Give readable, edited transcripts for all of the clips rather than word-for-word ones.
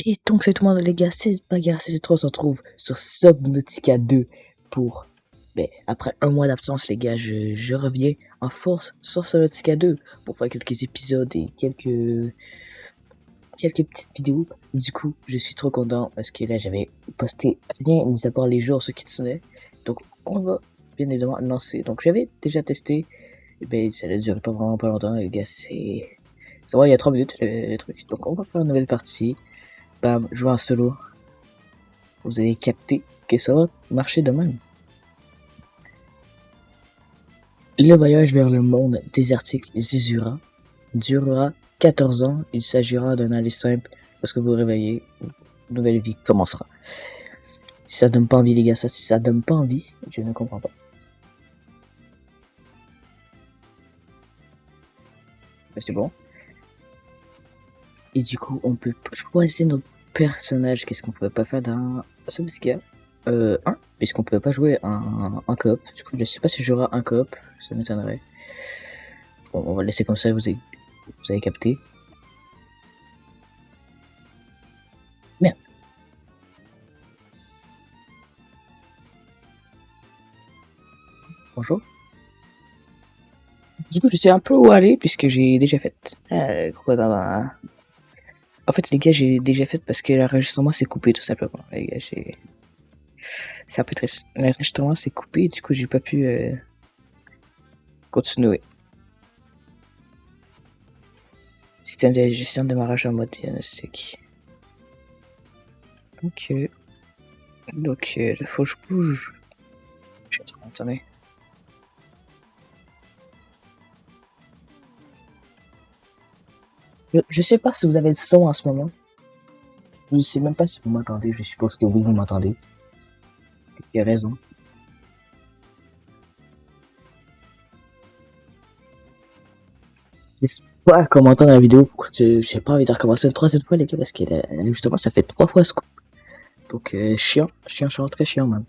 Et donc c'est tout le monde les gars, c'est Bagarre CC3 se retrouve sur Subnautica 2 pour... après un mois d'absence les gars, je reviens en force sur Subnautica 2 pour faire quelques épisodes et quelques petites vidéos. Du coup, je suis trop content parce que là j'avais posté rien mis à part les jours ce qui tenaient. Donc on va bien évidemment lancer. Donc j'avais déjà testé, ça ne durait pas vraiment pas longtemps les gars, ça va, il y a 3 minutes le truc. Donc on va faire une nouvelle partie. Bam, jouer en solo. Vous avez capté que ça va marcher de même. Le voyage vers le monde désertique Zizura durera 14 ans. Il s'agira d'un aller simple parce que vous vous réveillez, une nouvelle vie commencera. Si ça donne pas envie les gars, si ça donne pas envie, je ne comprends pas. Mais c'est bon. Et du coup, on peut choisir nos personnages. Qu'est-ce qu'on pouvait pas faire dans Subnautica 1, puisqu'on pouvait pas jouer en coop. Du coup, je sais pas si je jouerai en coop, ça m'étonnerait. Bon, on va laisser comme ça, vous avez capté. Merde. Bonjour. Du coup, je sais un peu où aller, puisque j'ai déjà fait. En fait, les gars, j'ai déjà fait parce que l'enregistrement s'est coupé, tout simplement. Les gars, c'est un peu triste. L'enregistrement s'est coupé, du coup, j'ai pas pu continuer. Système de gestion de démarrage en mode diagnostic. Donc, il faut que je bouge. Je suis en train d'entendre. Je sais pas si vous avez le son en ce moment. Je sais même pas si vous m'entendez. Je suppose que oui, vous m'entendez. Il y a raison. N'hésite pas à commenter dans la vidéo. Pourquoi j'ai pas envie de recommencer une troisième fois, les gars, parce que justement, ça fait 3 fois ce coup. Donc, chiant, très chiant, même.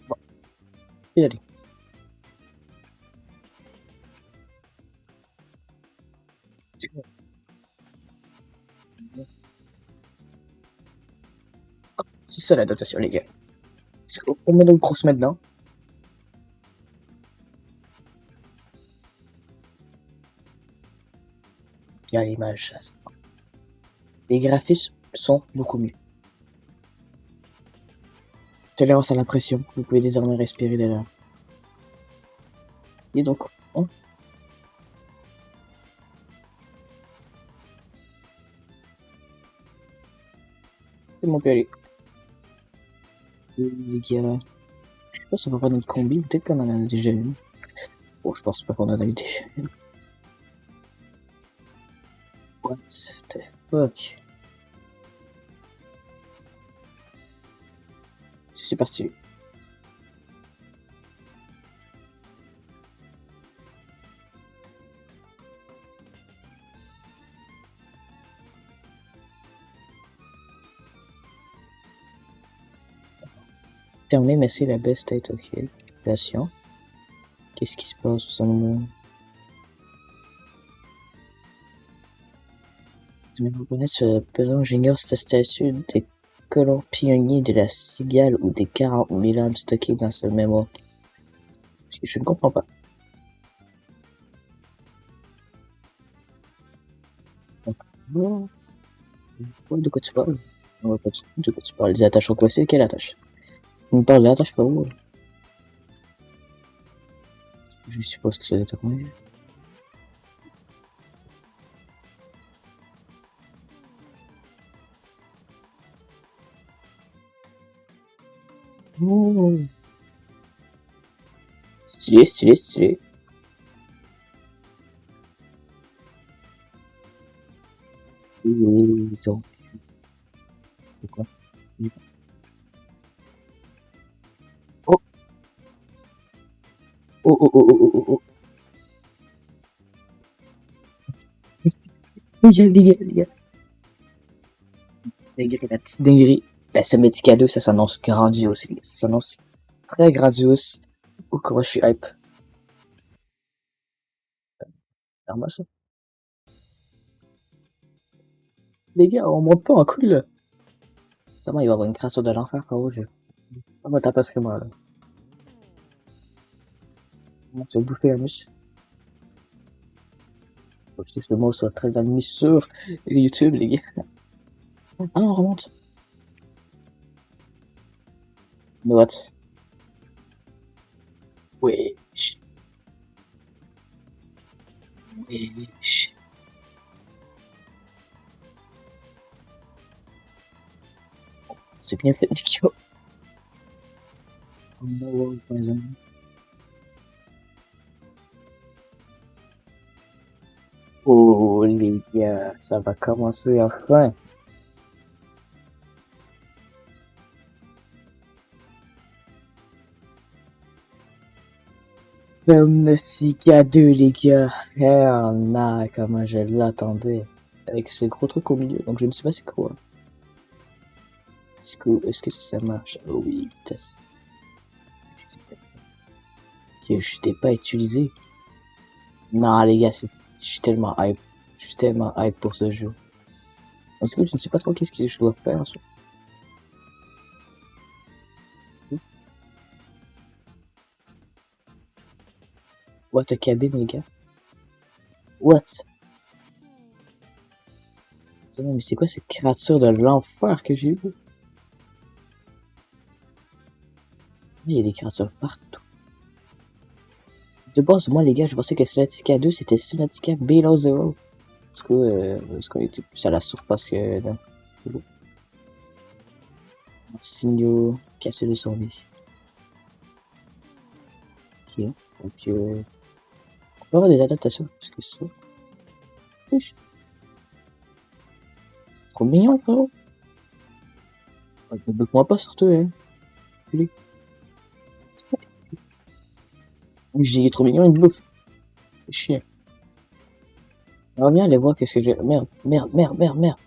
Bon, y aller. C'est ça l'adaptation, les gars. On met notre grosse maintenant. Bien l'image. Les graphismes sont beaucoup mieux. Tolérance à la pression. Vous pouvez désormais respirer de l'air. Et donc, c'est mon PLE. Les gars, je sais pas si on va faire notre combi, peut-être qu'on en a déjà eu. Bon, je pense pas qu'on en a eu déjà eu. What the fuck? C'est super stylé. Terminé, mais c'est la best state, ok. Création. Qu'est-ce qui se passe au moment? Si vous connaissez ce pesant, j'ignore cette statue des colons pionniers de la cigale ou des 40 000 âmes stockées dans ce mémoire. Je ne comprends pas. De quoi tu parles? De quoi tu parles? Les attaches au coincé? Quelle attache? On me parle d'attache par où? Je suppose que c'est des attaques. Oh. Stylé, stylé, stylé. Attends. C'est quoi? Oh! Oh oh oh oh oh oh! Les gars, les gars, les gars. Dinguerie, la petite dinguerie. La Subnautica 2, ça s'annonce grandiose. Ça s'annonce très grandiose. Oh, comment je suis hype. normal ça. Les gars, on monte pas en cool là. Ça va, il va y avoir une créature de l'enfer, frérot. On va taper ce que moi là. On se bouffer la mus. Faut que ce mot soit très admis sur YouTube, les gars. Ah non, on remonte. Mais what? Wesh. Wesh. C'est bien fait, les gars. Oh no, mes amis. Oh les gars, ça va commencer enfin. Domestika 2 les gars. Hell nah, comment je l'attendais. Avec ce gros truc au milieu, donc je ne sais pas c'est quoi. Est-ce que ça marche? Oh oui, vitesse. Que je t'ai pas utilisé. Non les gars, je suis tellement hype. Je suis tellement hype pour ce jeu. Parce que je ne sais pas trop qu'est-ce que je dois faire. What a cabine les gars. What? Mais c'est quoi cette créature de l'enfer que j'ai vu? Il y a des créatures partout. De base, moi les gars, je pensais que Synatica 2 c'était Synatica Below Zero. Parce qu'on était plus à la surface que dans l'eau. Signaux, capsule de survie. Ok, donc on peut avoir des adaptations, parce que ça. Wesh. Trop mignon, frérot. Bouffe-moi pas surtout, hein. Lui. Je dis il est trop mignon, il me bouffe. C'est chiant. Alors viens aller voir qu'est-ce que j'ai. Merde, merde, merde, merde, merde.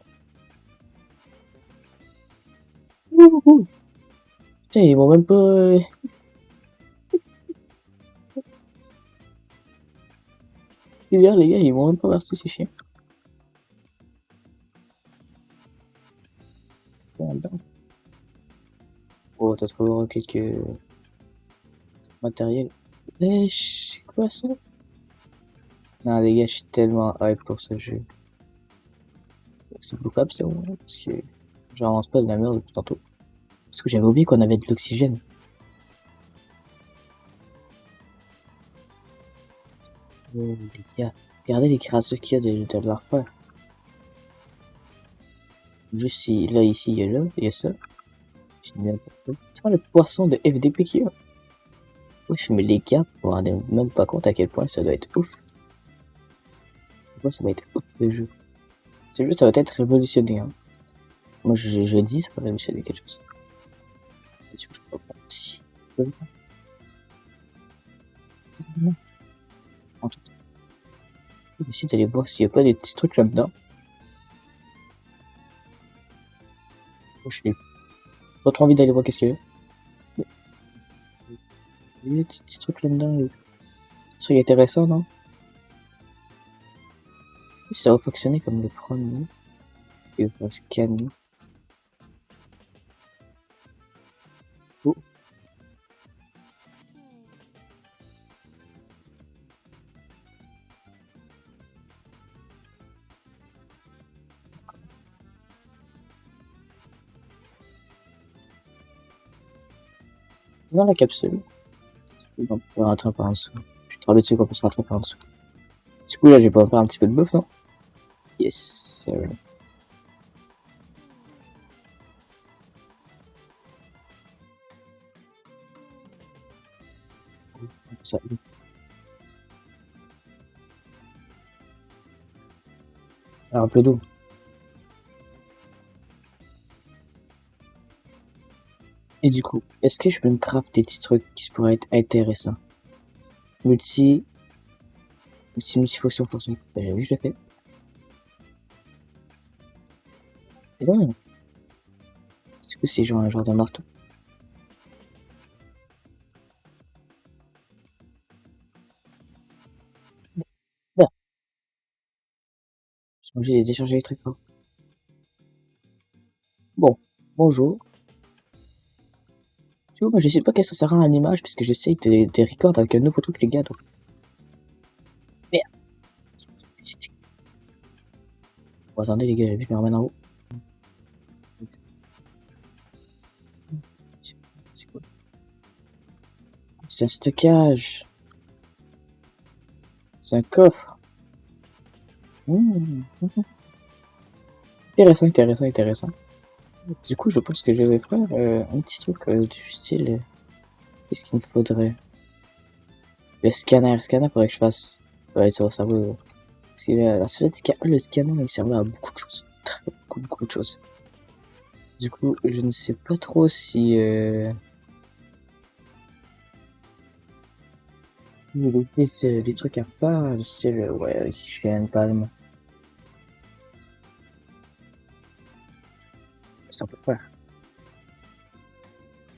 Ouh. Putain, ils m'ont même pas. Les gars, ils m'ont même pas versé, c'est chiant. Oh, t'as trouvé quelques matériels. Wesh, c'est quoi ça? Non, les gars, je suis tellement hype pour ce jeu. C'est bouffable, c'est bon, parce que j'avance pas de la merde depuis tantôt. Parce que j'avais oublié qu'on avait de l'oxygène. Oh, les gars, regardez les créatures qu'il y a de leur faire. Juste si, là, ici, il y a ça. Je n'ai n'importe quoi. C'est quoi le poisson de FDP qu'il y a? Wesh, mais les gars, vous vous rendez même pas compte à quel point ça doit être ouf. Ça va être ouf, le jeu. Ce jeu, ça va être révolutionné, hein. Moi, je dis, ça va révolutionner quelque chose. Je peux pas prendre. Si. Je peux pas. Non. En tout cas, je vais essayer d'aller voir s'il y a pas des petits trucs là-dedans. Moi, je n'ai pas trop envie d'aller voir qu'est-ce qu'il y a. Mais il y a des petits trucs là-dedans. Des trucs intéressants, non? Ça va fonctionner comme le premier. Il va scanner. Oh. Dans la capsule. Donc, on peut rentrer par en dessous. Je suis trop habitué qu'on puisse rentrer par en dessous. Du coup, là, j'ai pas faire un petit peu de bouffe, non? Yes, sir. Ça. Un peu d'eau. Et du coup, est-ce que je peux me craft des petits trucs qui pourraient être intéressants? Multi, multifonction fortune. Ben, j'ai vu, je l'ai fait. Et là, du coup, c'est genre un genre de marteau. Bien. J'ai les décharges électriques. Hein. Bon, bonjour. Tu vois, moi, je sais pas qu'est-ce que ça sert à l'image, puisque j'essaye de record avec un nouveau truc, les gars. Donc... Merde. Bon, attendez, les gars, je me ramène en haut. C'est quoi? C'est un stockage. C'est un coffre. Mmh. Intéressant, intéressant, intéressant. Du coup, je pense que je vais faire un petit truc du style. Qu'est-ce qu'il me faudrait? Le scanner. Le scanner, faudrait que je fasse. Ouais, ça va servir. Parce que la Sovietica, le scanner, il servait à beaucoup de choses. Très beaucoup, beaucoup de choses. Du coup, je ne sais pas trop si. Il était des trucs à part, du style. Ouais, je fais une palme. Ça on peut faire.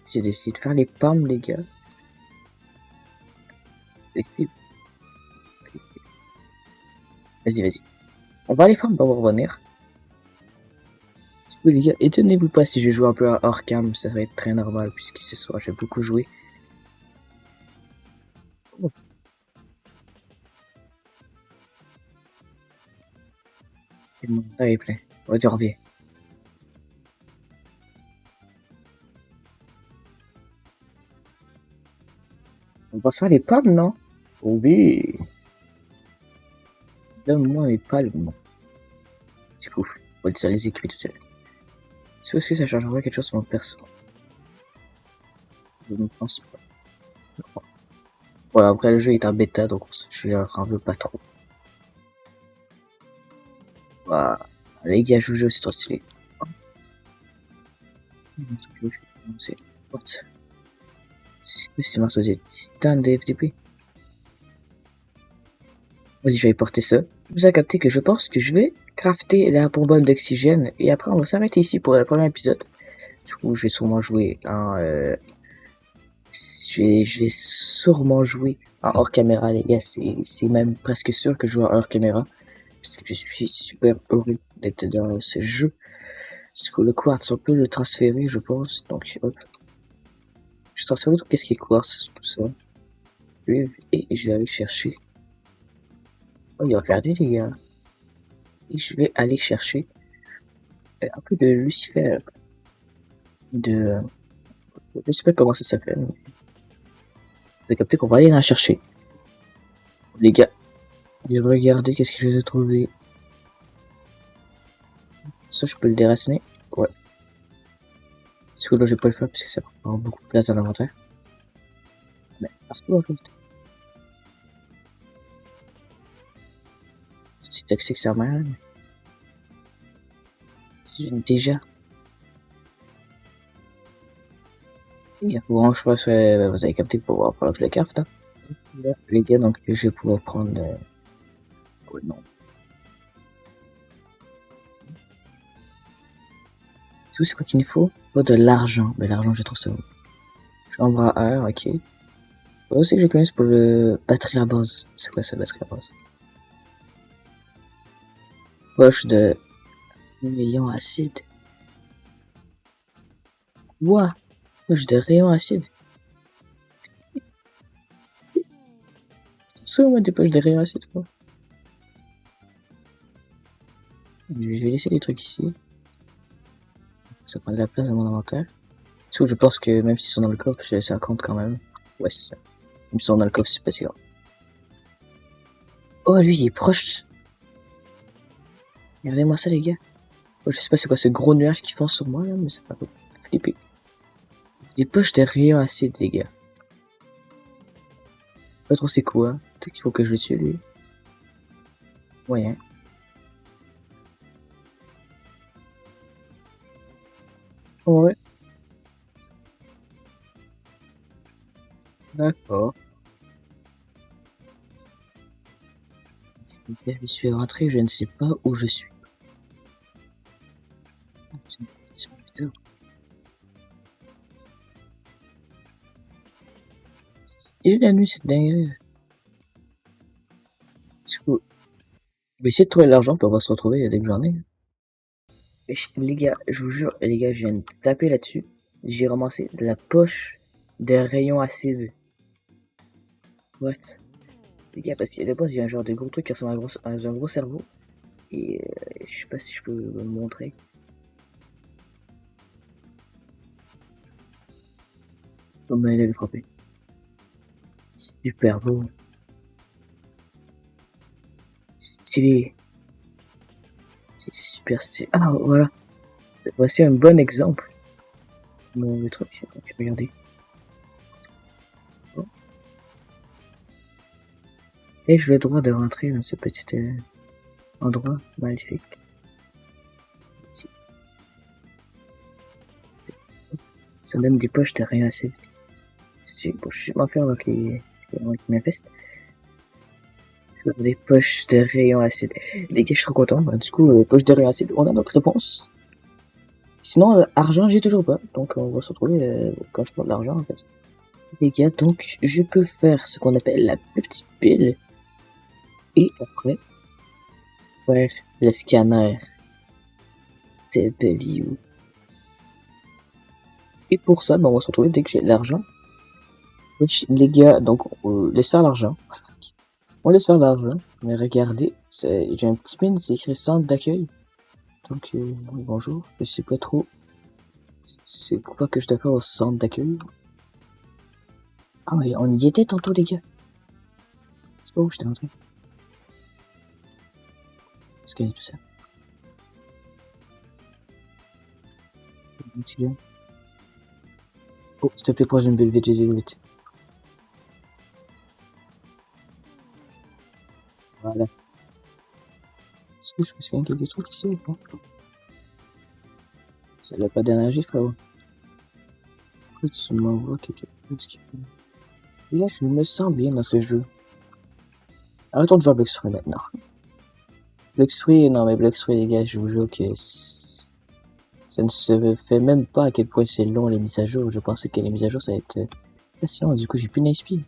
J'ai décidé de faire les palmes, les gars. Et puis, vas-y, vas-y. On va les faire, on va revenir. Du coup, les gars, étonnez-vous pas si je joue un peu à hors-cam, ça va être très normal, puisque ce soir j'ai beaucoup joué. Oh, et mon inventaire est plein. Vas-y, on revient. On va se faire les palmes, non? Oui. Donne-moi mes palmes. Du coup, on va ça les écrire tout seul. Est-ce que ça changerait quelque chose sur mon perso? Je ne pense pas. Ouais, après le jeu est en bêta, donc je leur veux pas trop. Voilà. Les gars, je vous jeu, c'est trop stylé. What? C'est quoi ces morceaux de titan de FTP? Vas-y, je vais porter ça. Vous avez capté que je pense que je vais crafter la bonbonne d'oxygène et après on va s'arrêter ici pour le premier épisode. Du coup, je vais sûrement jouer en je vais sûrement jouer en hors caméra, les gars. C'est même presque sûr que je joue en hors caméra. Parce que je suis super heureux d'être dans ce jeu. Parce que le quartz, on peut le transférer, je pense. Donc, hop. Je transfère tout qu'est-ce qui est quartz, tout ça. Et je vais aller chercher. Oh, il va faire des les gars. Et je vais aller chercher un peu de Lucifer. De. Je sais pas comment ça s'appelle. Vous avez capté qu'on va aller la chercher. Les gars, regardez qu'est-ce que je vais trouver. Ça, je peux le déraciner. Ouais. Parce que là, je vais pas le faire parce que ça prend beaucoup de place dans l'inventaire. Mais partout en fait. C'est toxique ça merde. C'est déjà. Il faut vraiment que je fasse. Vous avez capté pour pouvoir prendre le craft. Hein. Là, les gars, donc je vais pouvoir prendre. Ouais, non. C'est quoi qu'il nous faut? Pas de l'argent. Mais l'argent, je trouve ça. Chambre à air, ok. Faut aussi que je connaisse pour le batterie à base. C'est quoi ça, batterie à base? Poche de rayon acide. Quoi? Poche de rayon acide. Ça, moi, des poches de rayon acide, quoi. Je vais laisser les trucs ici. Ça prend de la place dans mon inventaire. Parce que je pense que même s'ils sont dans le coffre, ça compte quand même. Ouais, c'est ça. Même s'ils sont dans le coffre, c'est pas si grave. Oh, lui, il est proche. Regardez-moi ça, les gars. Oh, je sais pas c'est quoi ce gros nuage qui fonce sur moi, là, mais ça fait un peu flipper. Des poches de rayon acide, les gars. Pas trop c'est quoi. Peut-être qu'il faut que je le tue, lui. Moyen. Ouais. D'accord. Les gars, je suis rentré, je ne sais pas où je suis. C'est bizarre. C'est stylé la nuit, cette dinguerie. Du coup, Je vais essayer de trouver l'argent, puis on va se retrouver dès que j'en ai. Les gars, je vous jure, les gars, je viens de taper là-dessus. J'ai ramassé la poche des rayons acides. What? Les gars, parce que de base, il y a un genre de gros truc qui ressemble à un gros cerveau. Et je sais pas si je peux vous le montrer. Comment il est le frapper. Super beau. Stylé. C'est super stylé. Ah, voilà. Voici un bon exemple. Le truc. Donc, regardez. Et j'ai le droit de rentrer dans ce petit endroit magnifique. Ici. Ça donne des poches de rien assez. Bon, je vais m'en faire là qui m'investe. Des poches de rayons acides. Les gars, je suis trop content. Bah, du coup, poches de rayons acides, on a notre réponse. Sinon, argent, j'ai toujours pas. Donc, on va se retrouver quand je prends de l'argent, en fait. Les gars, donc, je peux faire ce qu'on appelle la petite pile. Et après, faire le scanner. TPLU. Et pour ça, ben, on va se retrouver dès que j'ai de l'argent. Les gars, donc, on laisse faire l'argent. On laisse faire l'argent. Mais regardez, j'ai un petit pin, c'est écrit centre d'accueil. Donc, oui, bonjour. Je sais pas trop c'est quoi que je dois faire au centre d'accueil. Ah ouais, on y était tantôt, les gars. C'est pas où j'étais rentré. Qu'est-ce qu'il y a tout ça? Oh, s'il te plaît, proche d'une bulle, vite, vite, vite, vite. Voilà. Est-ce que je peux scanner quelque truc ici ou pas? Ça n'a pas d'énergie, frérot. Pourquoi tu m'envoies quelque chose qui fait... Là, je me sens bien dans ce jeu. Arrêtons de jouer à Blox Fruit maintenant. Blox Fruit, non mais Blox Fruit, les gars, je vous jure que ça ne se fait même pas à quel point c'est long les mises à jour. Je pensais que les mises à jour ça allait être patient, du coup j'ai plus d'inspi.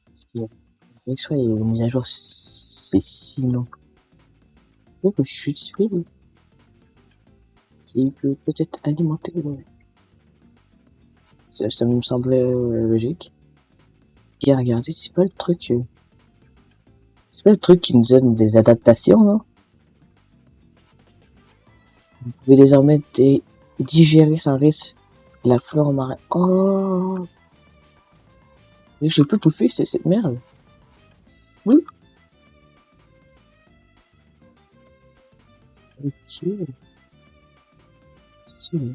Parce que Blox Fruit, les mises à jour c'est si long. Ouais, que je suis disponible. Qui peut peut-être alimenter. Ça me semblait logique. Et regardez, c'est pas le truc. C'est pas le truc qui nous donne des adaptations, non? Vous pouvez désormais digérer sans risque la flore marine. Oh! Je peux bouffer cette merde. Oui. Ok. Stylé.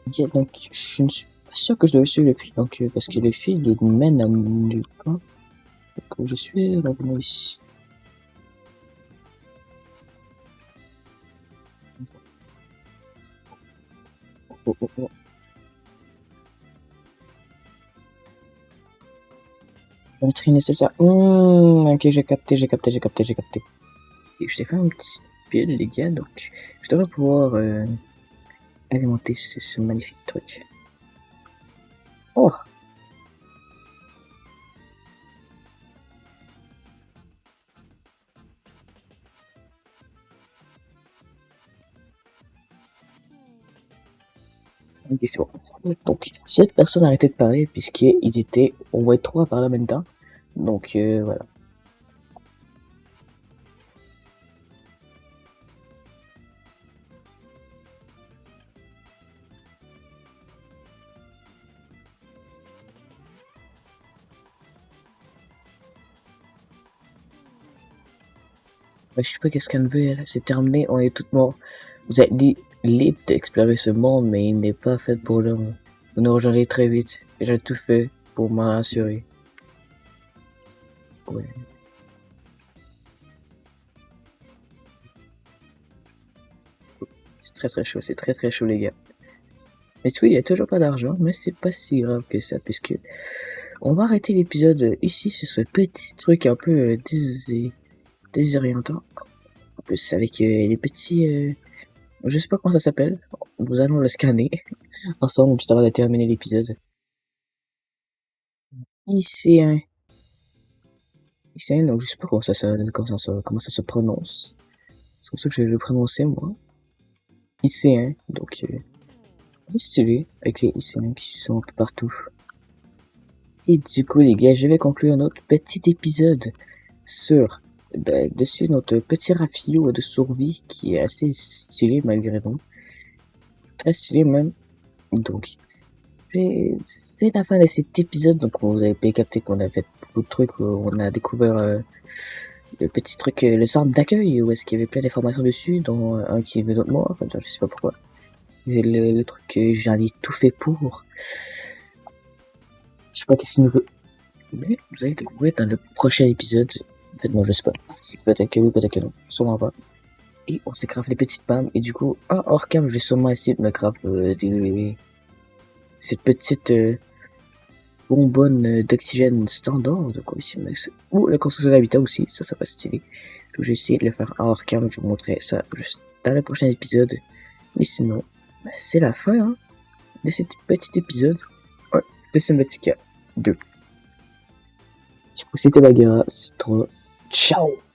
Ok, donc, je ne suis pas sûr que je dois suivre le fil. Donc, parce que le fil, il mène à nulle part. Donc, je suis revenu ici. Oh, oh, oh. Le tri nécessaire. Ok, j'ai capté, j'ai capté, j'ai capté, j'ai capté. Et je t'ai fait un petit pile, les gars, donc je devrais pouvoir alimenter ce magnifique truc. Oh! Ok, c'est bon. Donc, 7 personnes arrêtaient de parler puisqu'ils étaient au moins 3 à parler en même temps. Donc, voilà. Je sais pas qu'est-ce qu'elle veut, là. C'est terminé, on est toutes morts. Vous êtes libre d'explorer ce monde, mais il n'est pas fait pour l'homme. Vous nous rejoindrez très vite. J'ai tout fait pour m'en assurer. Ouais. C'est très chaud, c'est très chaud, les gars. Mais oui, il n'y a toujours pas d'argent, mais c'est pas si grave que ça, puisque on va arrêter l'épisode ici sur ce petit truc un peu désorientant. En plus, avec les petits Je sais pas comment ça s'appelle. Nous allons le scanner ensemble juste avant de terminer l'épisode. IC1. IC1, donc je sais pas comment ça se prononce. C'est comme ça que je vais le prononcer, moi. IC1, donc stylé, avec les IC1 qui sont un peu partout. Et du coup, les gars, je vais conclure notre petit épisode sur, dessus notre petit rafio de survie qui est assez stylé malgré tout. Très stylé même. Donc, c'est la fin de cet épisode. Donc, vous avez bien capté qu'on a fait beaucoup de trucs. On a découvert le petit truc, le centre d'accueil, où est-ce qu'il y avait plein d'informations dessus, dont un qui veut d'autres morts. Enfin, je sais pas pourquoi. Le truc, j'en ai tout fait pour. Je sais pas qu'est-ce qu'il nous veut. Mais vous allez découvrir dans le prochain épisode. En fait, moi, je sais pas. Peut-être que oui, peut-être que non. Sûrement pas. Et on s'est grave des petites pommes. Et du coup, en hors cam, je vais sûrement essayer de me grave cette petite bonbonne d'oxygène standard. Donc, aussi, ou la construction de l'habitat aussi. Ça va stylé. Donc, je vais essayer de le faire en hors cam. Je vous montrerai ça juste dans le prochain épisode. Mais sinon, c'est la fin hein, de cet petit épisode. Ouais, de Subnautica 2. Du coup, c'était Bagheera. C'est trop. Ciao!